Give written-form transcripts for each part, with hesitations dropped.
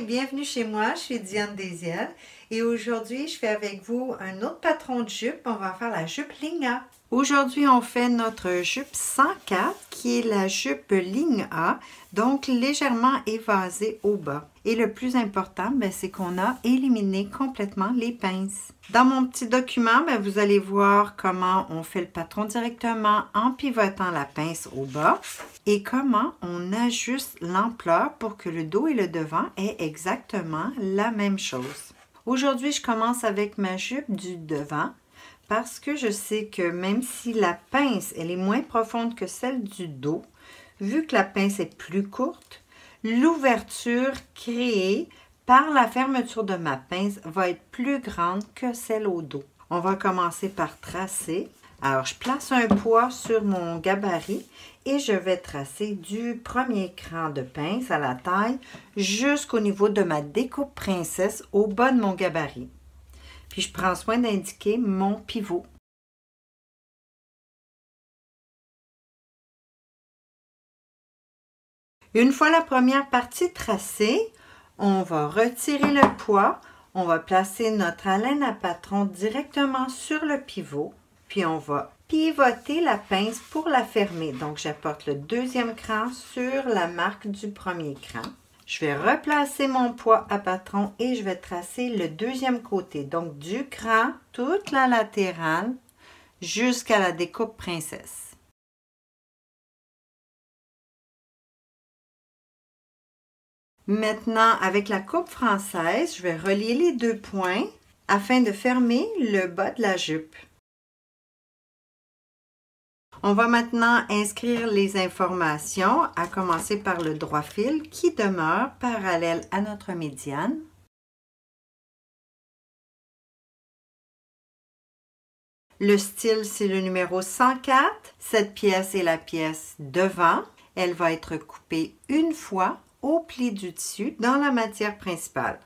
et bienvenue chez moi, je suis Diane Desiel et aujourd'hui je fais avec vous un autre patron de jupe, on va faire la jupe ligne A. Aujourd'hui on fait notre jupe 104 qui est la jupe ligne A, donc légèrement évasée au bas. Et le plus important, c'est qu'on a éliminé complètement les pinces. Dans mon petit document, vous allez voir comment on fait le patron directement en pivotant la pince au bas et comment on ajuste l'ampleur pour que le dos et le devant aient exactement la même chose. Aujourd'hui, je commence avec ma jupe du devant parce que je sais que même si la pince elle est moins profonde que celle du dos, vu que la pince est plus courte, l'ouverture créée par la fermeture de ma pince va être plus grande que celle au dos. On va commencer par tracer. Alors, je place un poids sur mon gabarit et je vais tracer du premier cran de pince à la taille jusqu'au niveau de ma découpe princesse au bas de mon gabarit. Puis, je prends soin d'indiquer mon pivot. Une fois la première partie tracée, on va retirer le poids, on va placer notre haleine à patron directement sur le pivot, puis on va pivoter la pince pour la fermer. Donc, j'apporte le deuxième cran sur la marque du premier cran. Je vais replacer mon poids à patron et je vais tracer le deuxième côté. Donc, du cran, toute la latérale jusqu'à la découpe princesse. Maintenant, avec la coupe française, je vais relier les deux points afin de fermer le bas de la jupe. On va maintenant inscrire les informations, à commencer par le droit fil qui demeure parallèle à notre médiane. Le style, c'est le numéro 104. Cette pièce est la pièce devant. Elle va être coupée une fois au pli du dessus dans la matière principale.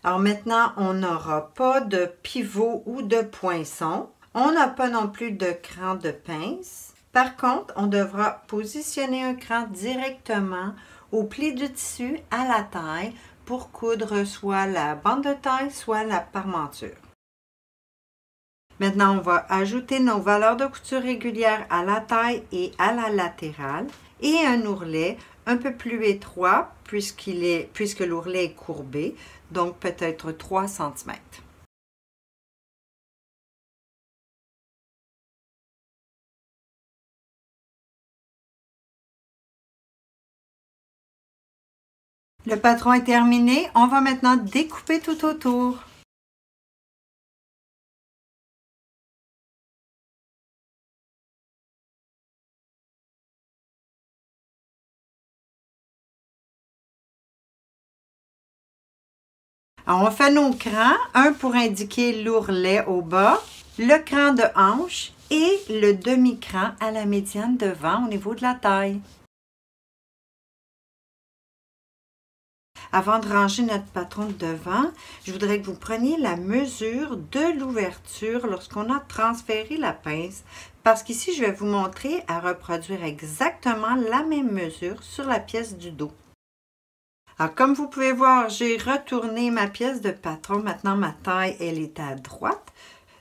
Alors maintenant, on n'aura pas de pivot ou de poinçon. On n'a pas non plus de cran de pince. Par contre, on devra positionner un cran directement au pli du tissu à la taille pour coudre soit la bande de taille, soit la parmenture. Maintenant, on va ajouter nos valeurs de couture régulières à la taille et à la latérale et un ourlet un peu plus étroit puisque l'ourlet est courbé, donc peut-être 3 cm. Le patron est terminé, on va maintenant découper tout autour. Alors, on fait nos crans, un pour indiquer l'ourlet au bas, le cran de hanche et le demi-cran à la médiane devant au niveau de la taille. Avant de ranger notre patron de devant, je voudrais que vous preniez la mesure de l'ouverture lorsqu'on a transféré la pince, parce qu'ici, je vais vous montrer à reproduire exactement la même mesure sur la pièce du dos. Alors, comme vous pouvez voir, j'ai retourné ma pièce de patron. Maintenant, ma taille, elle est à droite,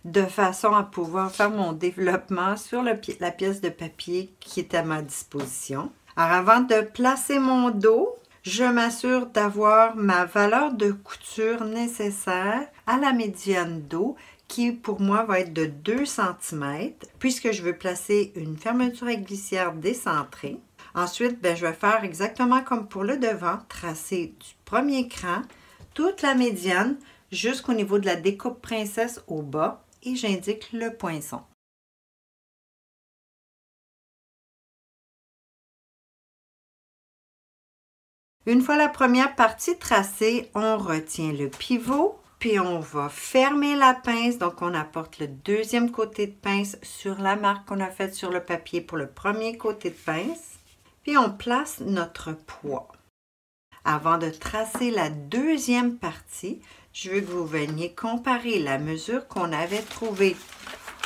de façon à pouvoir faire mon développement sur la pièce de papier qui est à ma disposition. Alors, avant de placer mon dos, je m'assure d'avoir ma valeur de couture nécessaire à la médiane dos qui pour moi va être de 2 cm puisque je veux placer une fermeture avec glissière décentrée. Ensuite, je vais faire exactement comme pour le devant, tracer du premier cran, toute la médiane jusqu'au niveau de la découpe princesse au bas et j'indique le poinçon. Une fois la première partie tracée, on retient le pivot, puis on va fermer la pince. Donc, on apporte le deuxième côté de pince sur la marque qu'on a faite sur le papier pour le premier côté de pince. Puis, on place notre poids. Avant de tracer la deuxième partie, je veux que vous veniez comparer la mesure qu'on avait trouvée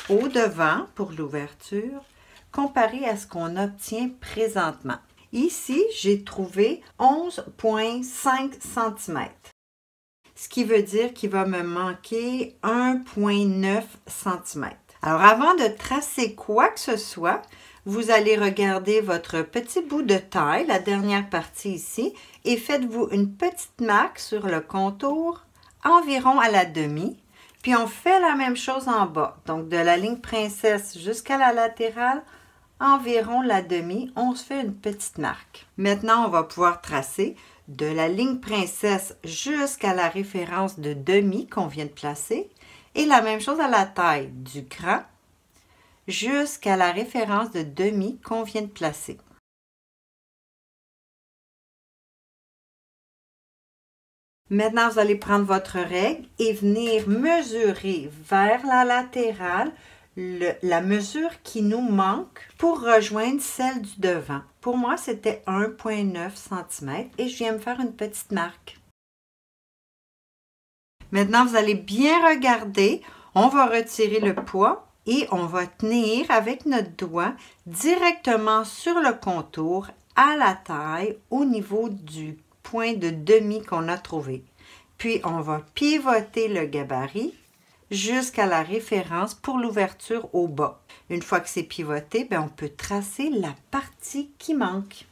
au devant pour l'ouverture, comparée à ce qu'on obtient présentement. Ici, j'ai trouvé 11,5 cm, ce qui veut dire qu'il va me manquer 1,9 cm. Alors, avant de tracer quoi que ce soit, vous allez regarder votre petit bout de taille, la dernière partie ici, et faites-vous une petite marque sur le contour, environ à la demi. Puis on fait la même chose en bas. Donc, de la ligne princesse jusqu'à la latérale, environ la demi, on se fait une petite marque. Maintenant, on va pouvoir tracer de la ligne princesse jusqu'à la référence de demi qu'on vient de placer. Et la même chose à la taille du cran jusqu'à la référence de demi qu'on vient de placer. Maintenant, vous allez prendre votre règle et venir mesurer vers la latérale la mesure qui nous manque pour rejoindre celle du devant. Pour moi, c'était 1,9 cm et je viens me faire une petite marque. Maintenant, vous allez bien regarder. On va retirer le poids et on va tenir avec notre doigt directement sur le contour à la taille au niveau du point de demi qu'on a trouvé. Puis, on va pivoter le gabarit jusqu'à la référence pour l'ouverture au bas. Une fois que c'est pivoté, on peut tracer la partie qui manque.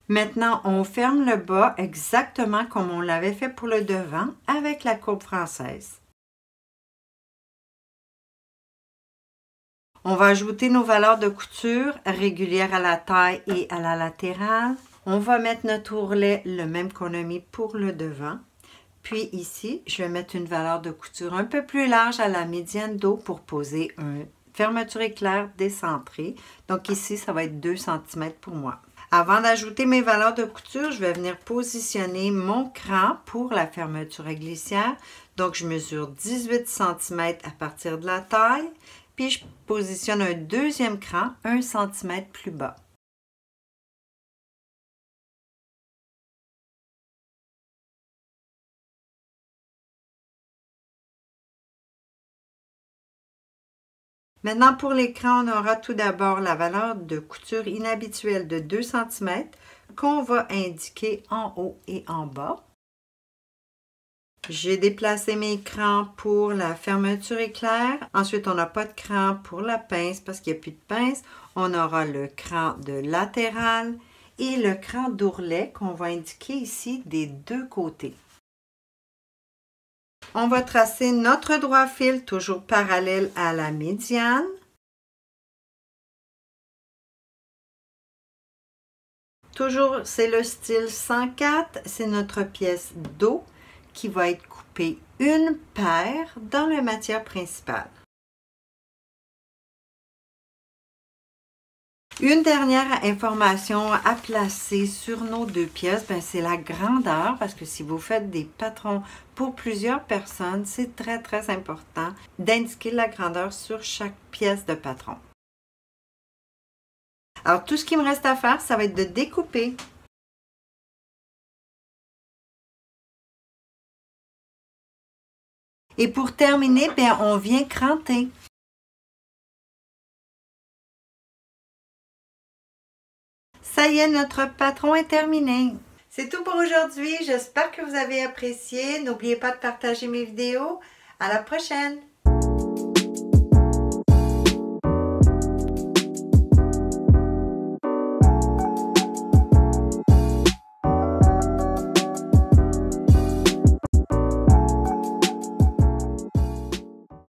Maintenant, on ferme le bas exactement comme on l'avait fait pour le devant avec la courbe française. On va ajouter nos valeurs de couture régulières à la taille et à la latérale. On va mettre notre ourlet le même qu'on a mis pour le devant. Puis ici, je vais mettre une valeur de couture un peu plus large à la médiane dos pour poser une fermeture éclair décentrée. Donc ici, ça va être 2 cm pour moi. Avant d'ajouter mes valeurs de couture, je vais venir positionner mon cran pour la fermeture à glissière. Donc, je mesure 18 cm à partir de la taille. Puis, je positionne un deuxième cran 1 cm plus bas. Maintenant, pour l'écran, on aura tout d'abord la valeur de couture inhabituelle de 2 cm qu'on va indiquer en haut et en bas. J'ai déplacé mes crans pour la fermeture éclair. Ensuite, on n'a pas de cran pour la pince parce qu'il n'y a plus de pince. On aura le cran de latéral et le cran d'ourlet qu'on va indiquer ici des deux côtés. On va tracer notre droit fil toujours parallèle à la médiane. Toujours, c'est le style 104, c'est notre pièce dos qui va être coupée une paire dans la matière principale. Une dernière information à placer sur nos deux pièces, c'est la grandeur, parce que si vous faites des patrons pour plusieurs personnes, c'est très important d'indiquer la grandeur sur chaque pièce de patron. Alors, tout ce qui me reste à faire, ça va être de découper. Et pour terminer, on vient cranter. Ça y est, notre patron est terminé. C'est tout pour aujourd'hui. J'espère que vous avez apprécié. N'oubliez pas de partager mes vidéos. À la prochaine!